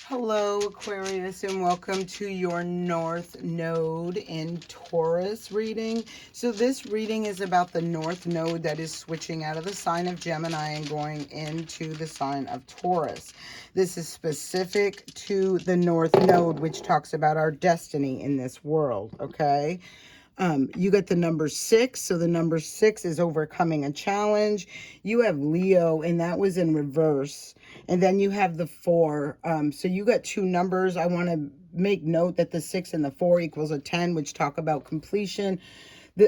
Hello, Aquarius, and welcome to your North Node in Taurus reading. So this reading is about the North Node that is switching out of the sign of Gemini and going into the sign of Taurus. This is specific to the North Node, which talks about our destiny in this world, okay? You get the number 6, so the number 6 is overcoming a challenge. You have Leo, and that was in reverse. And then you have the 4. So you got two numbers. I want to make note that the 6 and the 4 equals a 10, which talk about completion.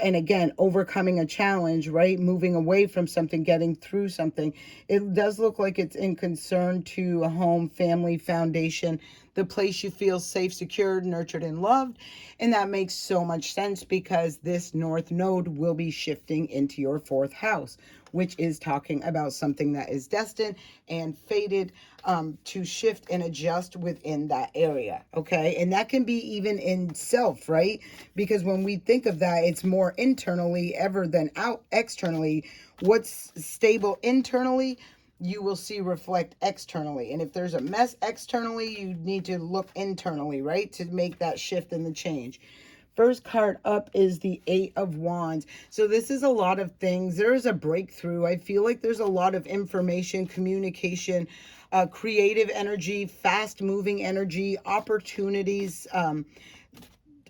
And again, overcoming a challenge, right? Moving away from something, getting through something. It does look like it's in concern to a home, family, foundation, the place you feel safe, secured, nurtured, and loved. And that makes so much sense because this North Node will be shifting into your 4th house, which is talking about something that is destined and fated to shift and adjust within that area, okay? And that can be even in self, right? Because when we think of that, it's more internally ever than out externally. What's stable internally, you will see reflect externally. And if there's a mess externally, you need to look internally, right? To make that shift and the change. First card up is the 8 of Wands. So this is a lot of things. There is a breakthrough. I feel like there's a lot of information, communication, creative energy, fast-moving energy, opportunities,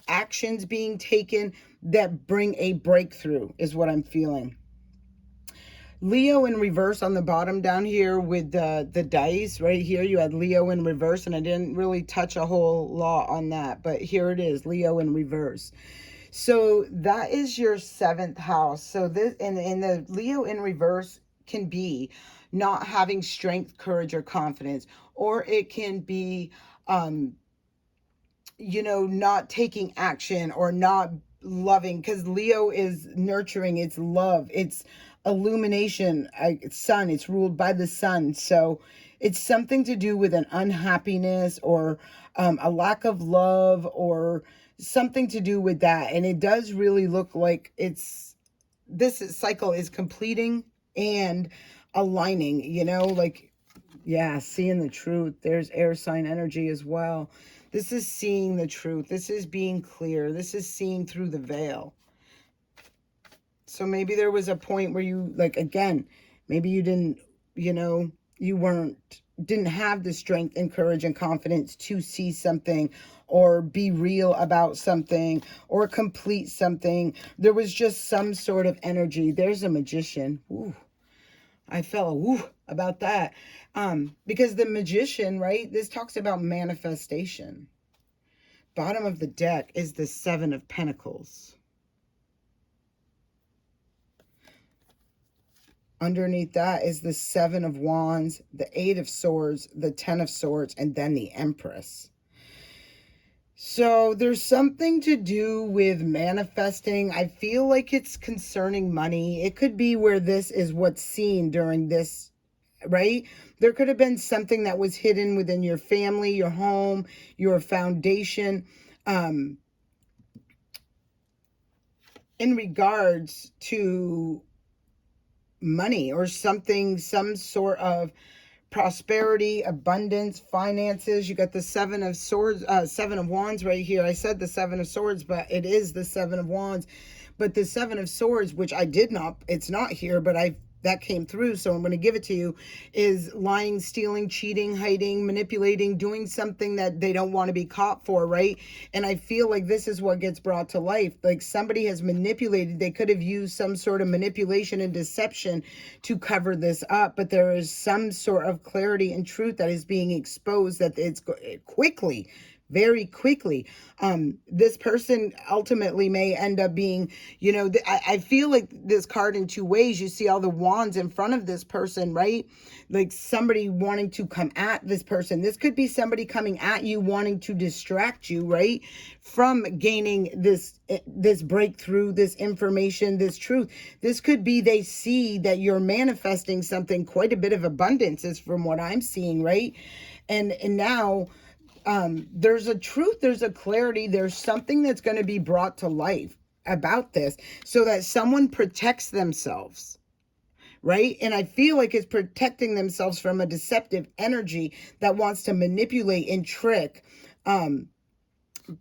actions being taken that bring a breakthrough is what I'm feeling. Leo in reverse on the bottom down here with the dice right here. You had Leo in reverse, and I didn't really touch a whole lot on that, but here it is, Leo in reverse. So that is your 7th house. So this in the Leo in reverse can be not having strength, courage, or confidence, or it can be not taking action or not loving, because Leo is nurturing, it's love, it's illumination, it's sun, it's ruled by the sun. So it's something to do with an unhappiness or a lack of love or something to do with that. And it does really look like this cycle is completing and aligning, like, yeah, seeing the truth. There's air sign energy as well. This is seeing the truth. This is being clear. This is seeing through the veil. So maybe there was a point where you, like, again, maybe you didn't, didn't have the strength and courage and confidence to see something or be real about something or complete something. There was just some sort of energy. There's a magician. Ooh. I felt woo about that. Because the magician, right? This talks about manifestation. Bottom of the deck is the 7 of Pentacles. Underneath that is the 7 of Wands, the 8 of Swords, the 10 of Swords, and then the Empress. So there's something to do with manifesting. I feel like it's concerning money. It could be where this is what's seen during this, right? There could have been something that was hidden within your family, your home, your foundation, in regards to money or something, some sort of prosperity, abundance, finances. You got the 7 of Swords, 7 of Wands right here. I said the 7 of Swords, but it is the 7 of Wands. But the 7 of Swords, which I did not, it's not here, but that came through, so I'm going to give it to you, is lying, stealing, cheating, hiding, manipulating, doing something that they don't want to be caught for, right? And I feel like this is what gets brought to life. Like somebody has manipulated. They could have used some sort of manipulation and deception to cover this up, but there is some sort of clarity and truth that is being exposed, that it's quickly, very quickly. This person ultimately may end up being, I feel like this card in two ways. You see all the wands in front of this person, right? Like somebody wanting to come at this person. This could be somebody coming at you, wanting to distract you, right? From gaining this breakthrough, this information, this truth. This could be they see that you're manifesting something, quite a bit of abundance is from what I'm seeing, right? And now, there's a truth, there's a clarity, there's something that's going to be brought to life about this so that someone protects themselves, right? And I feel like it's protecting themselves from a deceptive energy that wants to manipulate and trick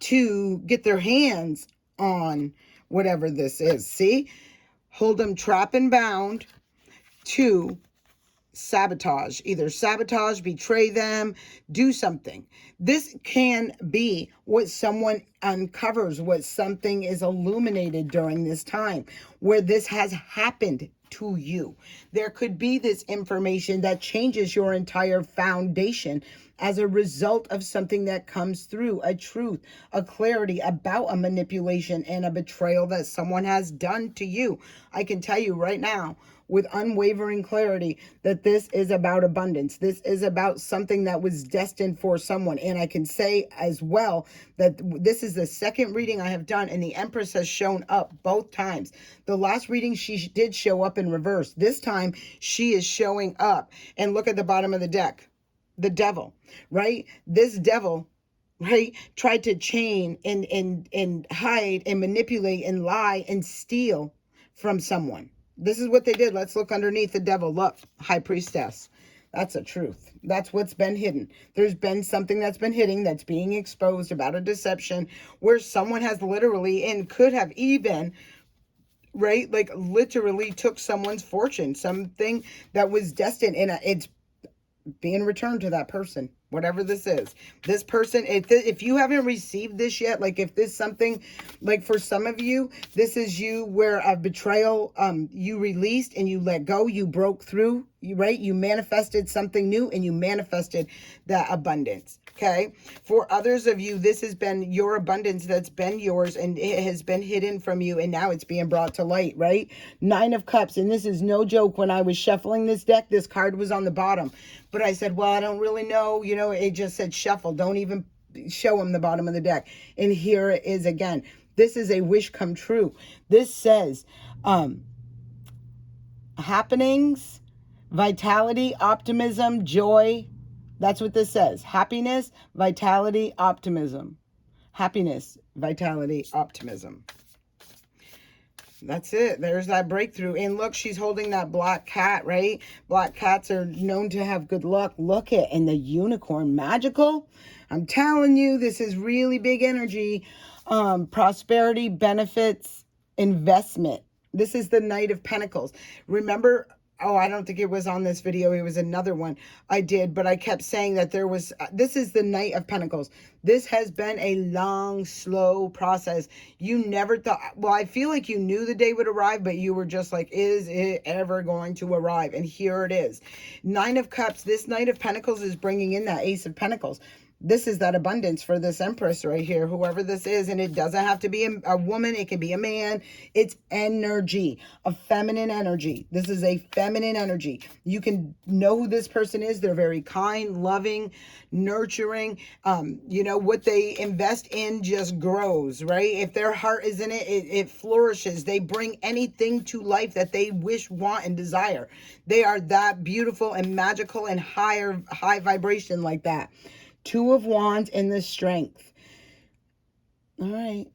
to get their hands on whatever this is. See? Hold them trapped and bound to sabotage. Either sabotage, betray them, do something. This can be what someone uncovers, what something is illuminated during this time where this has happened to you. There could be this information that changes your entire foundation as a result of something that comes through, a truth, a clarity about a manipulation and a betrayal that someone has done to you. I can tell you right now, with unwavering clarity, that this is about abundance. This is about something that was destined for someone. And I can say as well that this is the second reading I have done, and the Empress has shown up both times. The last reading, she did show up in reverse. This time, she is showing up. And look at the bottom of the deck. The devil, right? This devil, right, tried to chain and hide and manipulate and lie and steal from someone. This is what they did. Let's look underneath the devil. Look, High Priestess. That's a truth. That's what's been hidden. There's been something that's been hidden, that's being exposed about a deception where someone has literally and could have even, right, like literally took someone's fortune, something that was destined, and it's being returned to that person, whatever this is. This person, if you haven't received this yet, like if this something, like for some of you, this is you where a betrayal, you released and you let go, you broke through, right? You manifested something new and you manifested that abundance. Okay. For others of you, this has been your abundance that's been yours and it has been hidden from you. And now it's being brought to light, right? 9 of Cups. And this is no joke. When I was shuffling this deck, this card was on the bottom, but I said, well, I don't really know. You know, it just said shuffle. Don't even show them the bottom of the deck. And here it is again. This is a wish come true. This says, happenings, vitality, optimism, joy. That's what this says. Happiness, vitality, optimism. Happiness, vitality, optimism. That's it. There's that breakthrough. And look, she's holding that black cat, right? Black cats are known to have good luck. Look at, and the unicorn, magical. I'm telling you, this is really big energy. Prosperity, benefits, investment. This is the Knight of Pentacles. Remember, oh, I don't think it was on this video. It was another one I did, but I kept saying that there was, this is the Knight of Pentacles. This has been a long, slow process. You never thought, well, I feel like you knew the day would arrive, but you were just like, is it ever going to arrive? And here it is. 9 of Cups. This Knight of Pentacles is bringing in that Ace of Pentacles. This is that abundance for this Empress right here, whoever this is. And it doesn't have to be a woman. It can be a man. It's energy, a feminine energy. This is a feminine energy. You can know who this person is. They're very kind, loving, nurturing. You know, what they invest in just grows, right? If their heart is in it, it flourishes. They bring anything to life that they wish, want, and desire. They are that beautiful and magical and high vibration like that. 2 of Wands and the Strength. All right.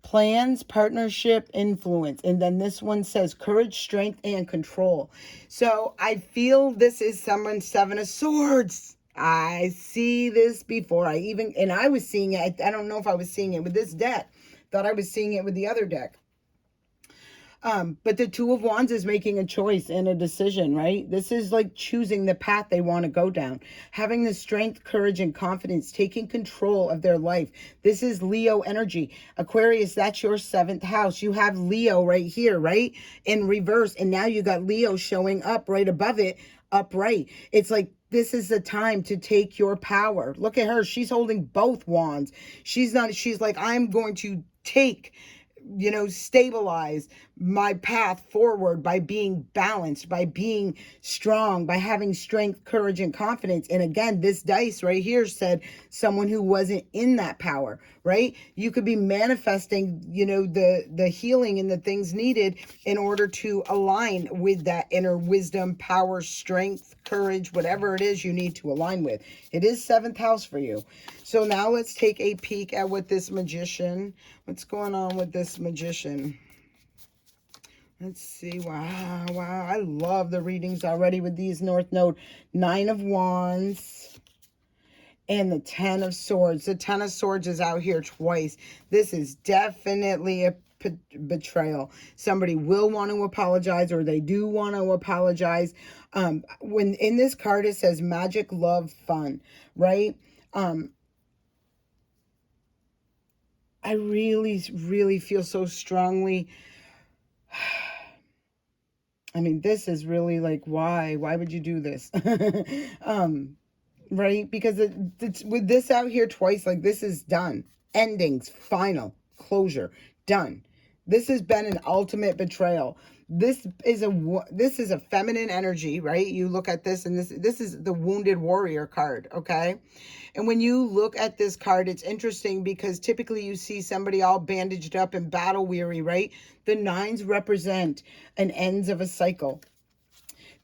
Plans, partnership, influence. And then this one says courage, strength, and control. So I feel this is someone's 7 of Swords. I see this before. I was seeing it. I don't know if I was seeing it with this deck. Thought I was seeing it with the other deck. But the 2 of Wands is making a choice and a decision, right? This is like choosing the path they want to go down. Having the strength, courage, and confidence, taking control of their life. This is Leo energy. Aquarius, that's your 7th house. You have Leo right here, right? In reverse. And now you got Leo showing up right above it, upright. It's like, this is the time to take your power. Look at her. She's holding both wands. She's like, I'm going to take, you know, stabilize my path forward by being balanced, by being strong, by having strength, courage, and confidence. And again, this dice right here said someone who wasn't in that power, right? You could be manifesting, you know, the healing and the things needed in order to align with that inner wisdom, power, strength, courage, whatever it is you need to align with. It is 7th house for you. So now let's take a peek at what this Magician, what's going on with this Magician. Let's see. Wow, wow. I love the readings already with these North Node. 9 of Wands and the 10 of Swords. The 10 of Swords is out here twice. This is definitely a betrayal. Somebody will want to apologize, or they do want to apologize. When in this card it says magic, love, fun, right? I really, really feel so strongly. I mean, this is really like, why would you do this? Right? Because it's with this out here twice, like, this is done. Endings, final, closure, done. This has been an ultimate betrayal. This is a feminine energy, right? You look at this, and this is the Wounded Warrior card, okay? And when you look at this card, it's interesting because typically you see somebody all bandaged up and battle weary, right? The 9s represent an ends of a cycle.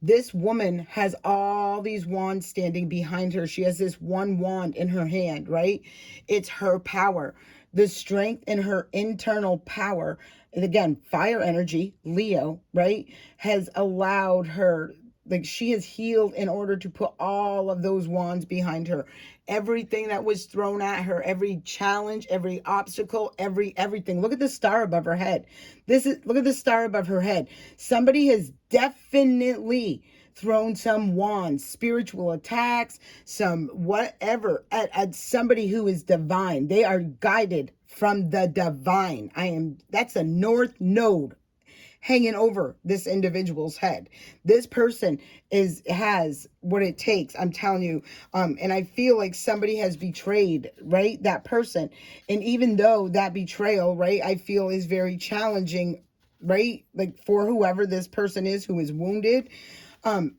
This woman has all these wands standing behind her. She has this one wand in her hand, right? It's her power, the strength in her internal power. And again, fire energy, Leo, right? Has allowed her, like, she has healed in order to put all of those wands behind her. Everything that was thrown at her, every challenge, every obstacle, everything. Look at the star above her head. Look at the star above her head. Somebody has definitely thrown some wands, spiritual attacks, some whatever at somebody who is divine. They are guided from the divine. That's a North Node hanging over this individual's head. This person has what it takes, I'm telling you. And I feel like somebody has betrayed, right, that person. And even though that betrayal, right, I feel is very challenging, right, like, for whoever this person is who is wounded,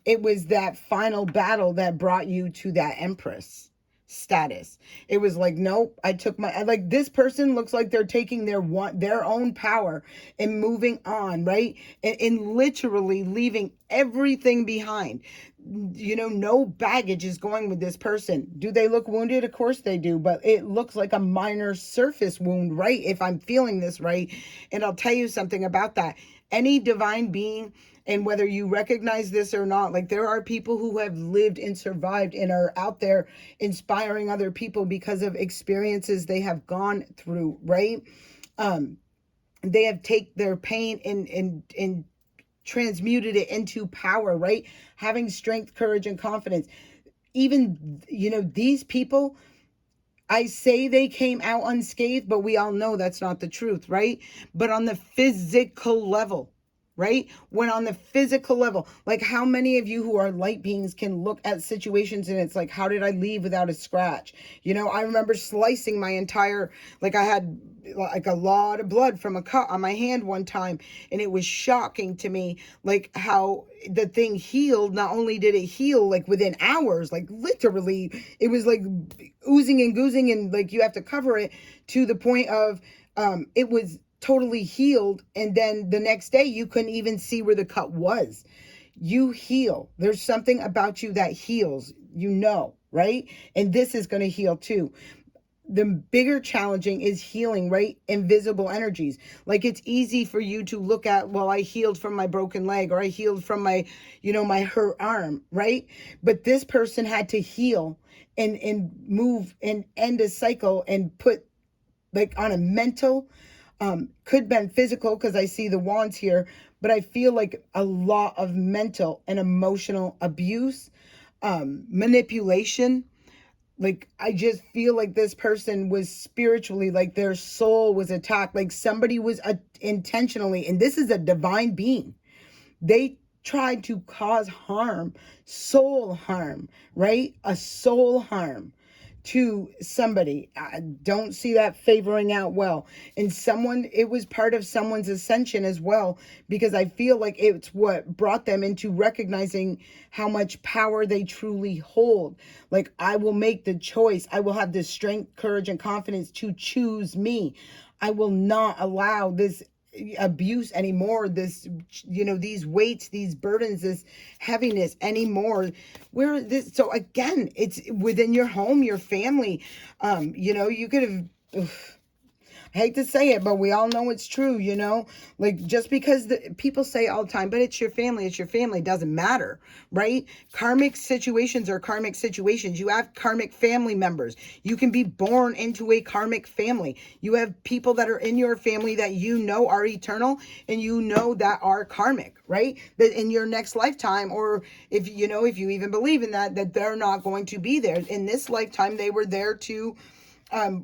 it was that final battle that brought you to that Empress status. It was like, nope, I took like, this person looks like they're taking their own power and moving on, right? And literally leaving everything behind. You know, no baggage is going with this person. Do they look wounded? Of course they do, but it looks like a minor surface wound, right? If I'm feeling this right. And I'll tell you something about that. Any divine being, and whether you recognize this or not, like, there are people who have lived and survived and are out there inspiring other people because of experiences they have gone through, right? They have taken their pain and transmuted it into power, right? Having strength, courage, and confidence. Even, you know, these people, I say they came out unscathed, but we all know that's not the truth, right? But on the physical level, right? When on the physical level, like, how many of you who are light beings can look at situations and it's like, how did I leave without a scratch? You know, I remember slicing my entire, like, I had like a lot of blood from a cut on my hand one time, and it was shocking to me, like, how the thing healed. Not only did it heal like within hours, like, literally it was like oozing and goozing, and like, you have to cover it, to the point of it was totally healed, and then the next day you couldn't even see where the cut was. You heal. There's something about you that heals, you know, right? And this is going to heal too. The bigger challenging is healing, right? Invisible energies. Like, it's easy for you to look at, well, I healed from my broken leg, or I healed from my, you know, my hurt arm, right? But this person had to heal and move and end a cycle and put, like, on a mental, could been physical, because I see the wands here, but I feel like a lot of mental and emotional abuse, manipulation. Like, I just feel like this person was spiritually, like, their soul was attacked. Like, somebody was intentionally, and this is a divine being. They tried to cause harm, soul harm, right? A soul harm to somebody. I don't see that favoring out well. And it was part of someone's ascension as well, because I feel like it's what brought them into recognizing how much power they truly hold. Like, I will make the choice. I will have the strength, courage, and confidence to choose me. I will not allow this abuse anymore, this, you know, these weights, these burdens, this heaviness anymore. So again, it's within your home, your family. You know, you could have, I hate to say it, but we all know it's true, you know? Like, just because people say all the time, but it's your family, doesn't matter, right? Karmic situations are karmic situations. You have karmic family members. You can be born into a karmic family. You have people that are in your family that you know are eternal and you know that are karmic, right? That in your next lifetime, or if you know, if you even believe in that they're not going to be there. In this lifetime, they were there to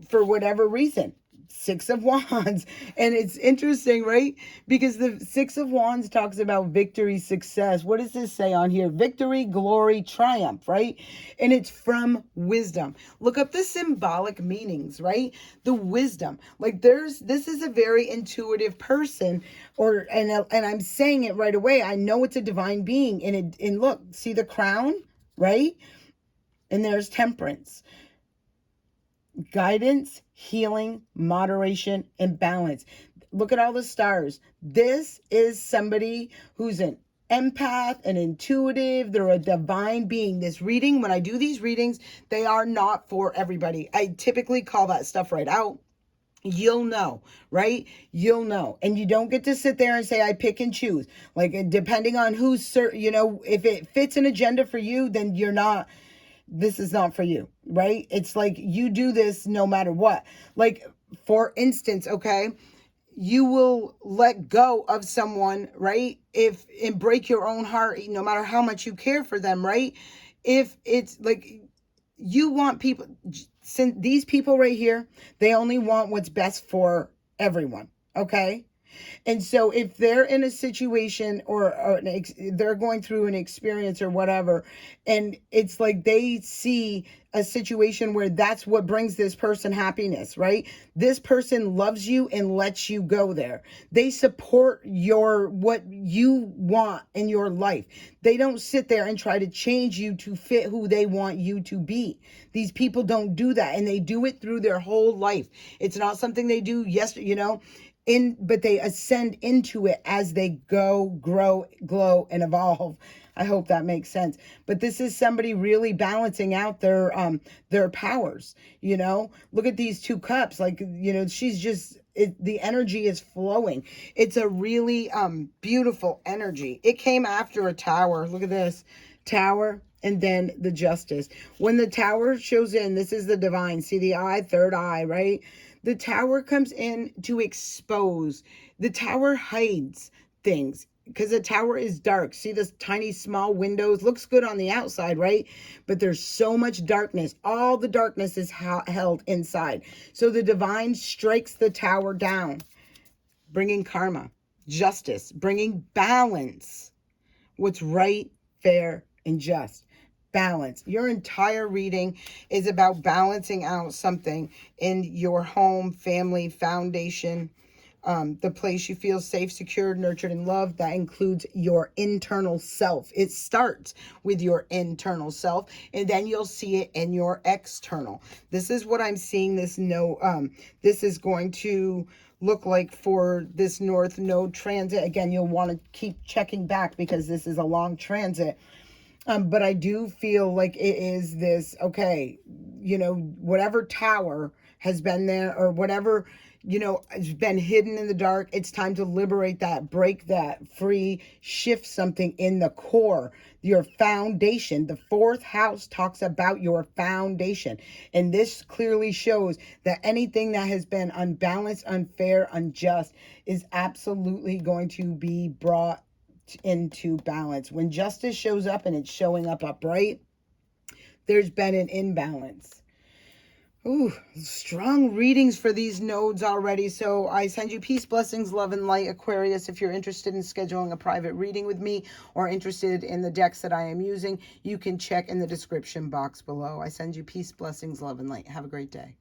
for whatever reason. Six of Wands. And it's interesting, right? Because the Six of Wands talks about victory, success. What does this say on here? Victory, glory, triumph, right? And it's from wisdom. Look up the symbolic meanings, right? The wisdom. Like this is a very intuitive person, and I'm saying it right away. I know it's a divine being. And look, see the crown, right? And there's temperance. Guidance, healing, moderation, and balance. Look at all the stars. This is somebody who's an empath, an intuitive. They're a divine being. This reading, when I do these readings, they are not for everybody. I typically call that stuff right out. You'll know, right? You'll know. And you don't get to sit there and say, I pick and choose. Like, depending on who's, you know, if it fits an agenda for you, then this is not for you, right? It's like you do this no matter what. Like, for instance, okay, you will let go of someone, right? And break your own heart, no matter how much you care for them, right? If it's like you want people, since these people right here, they only want what's best for everyone, okay? And so if they're in a situation or they're going through an experience or whatever, and it's like they see a situation where that's what brings this person happiness, right? This person loves you and lets you go there. They support what you want in your life. They don't sit there and try to change you to fit who they want you to be. These people don't do that, and they do it through their whole life. It's not something they do yesterday, you know. But they ascend into it as they go, grow, glow, and evolve. I hope that makes sense. But this is somebody really balancing out their powers, you know. Look at these two cups. Like, you know, she's just, the energy is flowing. It's a really beautiful energy. It came after a tower. Look at this. Tower. And then the Justice. When the Tower shows in, this is the divine. See the eye, third eye, right? The Tower comes in to expose. The Tower hides things because the Tower is dark. See this tiny small windows? Looks good on the outside, right? But there's so much darkness. All the darkness is held inside. So the divine strikes the Tower down, bringing karma, justice, bringing balance. What's right, fair, and just. Balance. Your entire reading is about balancing out something in your home, family, foundation, the place you feel safe, secured, nurtured, and loved. That includes your internal self. It starts with your internal self, and then you'll see it in your external. This is what I'm seeing. This is going to look like for this North Node transit. Again, you'll want to keep checking back because this is a long transit. But I do feel like it is this, okay, you know, whatever tower has been there or whatever, you know, has been hidden in the dark, it's time to liberate that, break that free, shift something in the core, your foundation. The fourth house talks about your foundation. And this clearly shows that anything that has been unbalanced, unfair, unjust is absolutely going to be brought into balance. When justice shows up and it's showing up upright, there's been an imbalance. Ooh, strong readings for these nodes already. So I send you peace, blessings, love, and light, Aquarius. If you're interested in scheduling a private reading with me or interested in the decks that I am using, you can check in the description box below. I send you peace, blessings, love, and light. Have a great day.